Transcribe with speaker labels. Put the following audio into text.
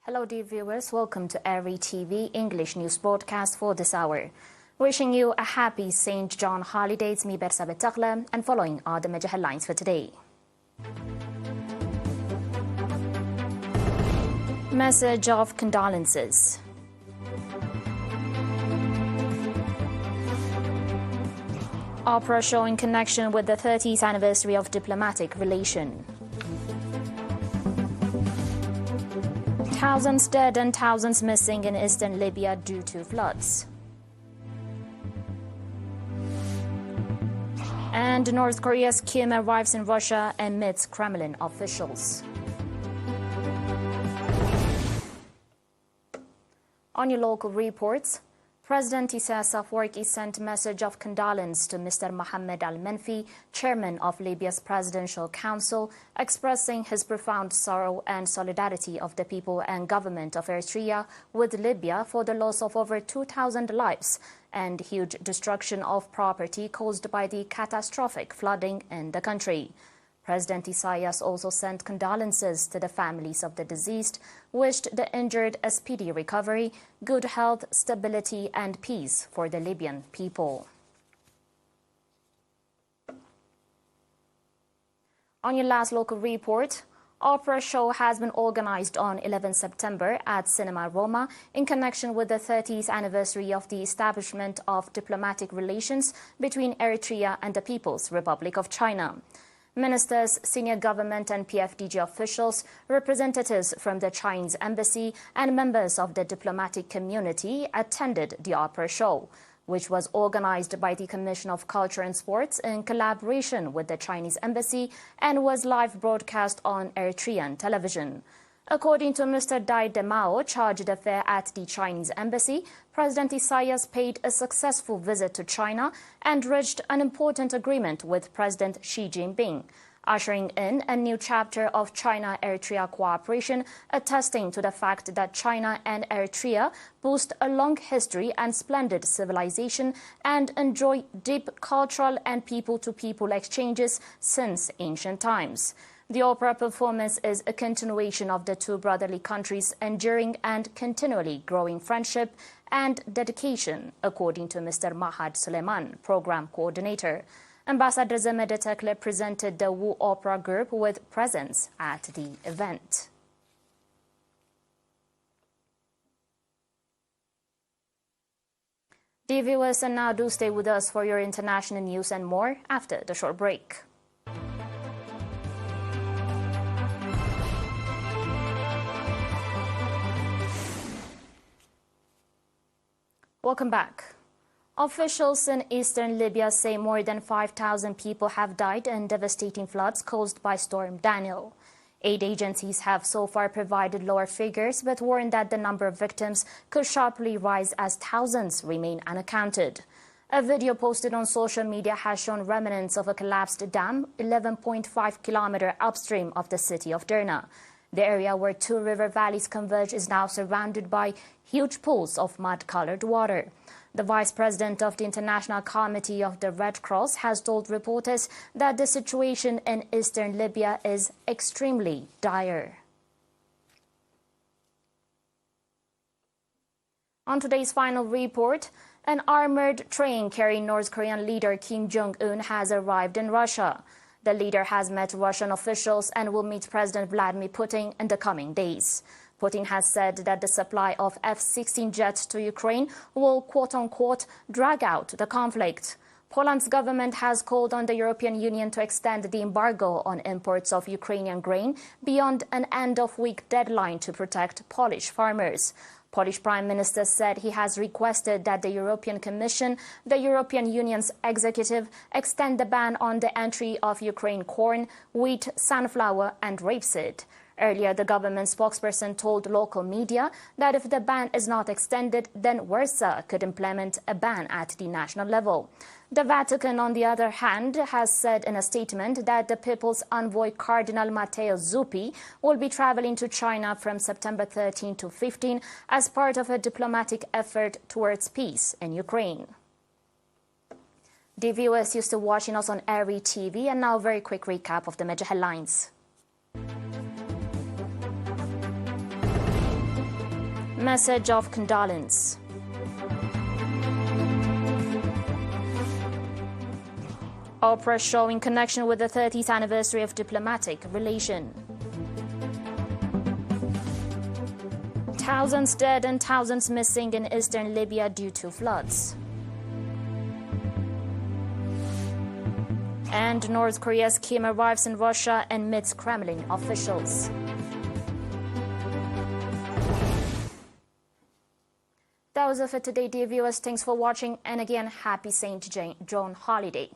Speaker 1: Hello dear viewers, welcome to ERi-TV English news broadcast for this hour. Wishing you a happy St. John holidays, mi bersabet and following are the major headlines for today. Message of condolences. Opera show in connection with the 30th anniversary of diplomatic relation. Thousands dead and thousands missing in eastern Libya due to floods. And North Korea's Kim arrives in Russia and meets Kremlin officials. On your local reports, President Isaias Afwerki sent a message of condolence to Mr. Mohammed Al-Menfi, chairman of Libya's Presidential Council, expressing his profound sorrow and solidarity of the people and government of Eritrea with Libya for the loss of over 2,000 lives and huge destruction of property caused by the catastrophic flooding in the country. President Isaias also sent condolences to the families of the deceased, wished the injured a speedy recovery, good health, stability and peace for the Libyan people. On your last local report, Opera show has been organized on 11 September at Cinema Roma in connection with the 30th anniversary of the establishment of diplomatic relations between Eritrea and the People's Republic of China. Ministers, senior government and PFDG officials, representatives from the Chinese embassy and members of the diplomatic community attended the opera show, which was organized by the Commission of Culture and Sports in collaboration with the Chinese embassy and was live broadcast on Eritrean television. According to Mr. Dai Demao, chargé d'affaires at the Chinese embassy, President Isaias paid a successful visit to China and reached an important agreement with President Xi Jinping, ushering in a new chapter of China-Eritrea cooperation, attesting to the fact that China and Eritrea boast a long history and splendid civilization and enjoy deep cultural and people-to-people exchanges since ancient times. The opera performance is a continuation of the two brotherly countries' enduring and continually growing friendship and dedication, according to Mr. Mahad Suleiman, program coordinator. Ambassador Zemede Tekle presented the Wu Opera Group with presence at the event. Dear viewers, and now do stay with us for your international news and more after the short break. Welcome back. Officials in eastern Libya say more than 5,000 people have died in devastating floods caused by Storm Daniel. Aid agencies have so far provided lower figures but warn that the number of victims could sharply rise as thousands remain unaccounted. A video posted on social media has shown remnants of a collapsed dam 11.5 kilometers upstream of the city of Derna. The area where two river valleys converge is now surrounded by huge pools of mud-colored water. The vice president of the International Committee of the Red Cross has told reporters that the situation in eastern Libya is extremely dire. On today's final report, an armored train carrying North Korean leader Kim Jong-un has arrived in Russia. The leader has met Russian officials and will meet President Vladimir Putin in the coming days. Putin has said that the supply of F-16 jets to Ukraine will, quote-unquote, drag out the conflict. Poland's government has called on the European Union to extend the embargo on imports of Ukrainian grain beyond an end-of-week deadline to protect Polish farmers. Polish Prime Minister said he has requested that the European Commission, the European Union's executive, extend the ban on the entry of Ukraine corn, wheat, sunflower and rapeseed. Earlier, the government spokesperson told local media that if the ban is not extended, then Warsaw could implement a ban at the national level. The Vatican, on the other hand, has said in a statement that the People's Envoy Cardinal Matteo Zuppi will be traveling to China from September 13 to 15 as part of a diplomatic effort towards peace in Ukraine. The viewers used to watching us on ERi-TV, and now a very quick recap of the major headlines. Message of condolence. Opera show in connection with the 30th anniversary of diplomatic relation. Thousands dead and thousands missing in eastern Libya due to floods. And North Korea's Kim arrives in Russia and meets Kremlin officials. That was it for today, dear viewers. Thanks for watching, and again, happy St. John holiday.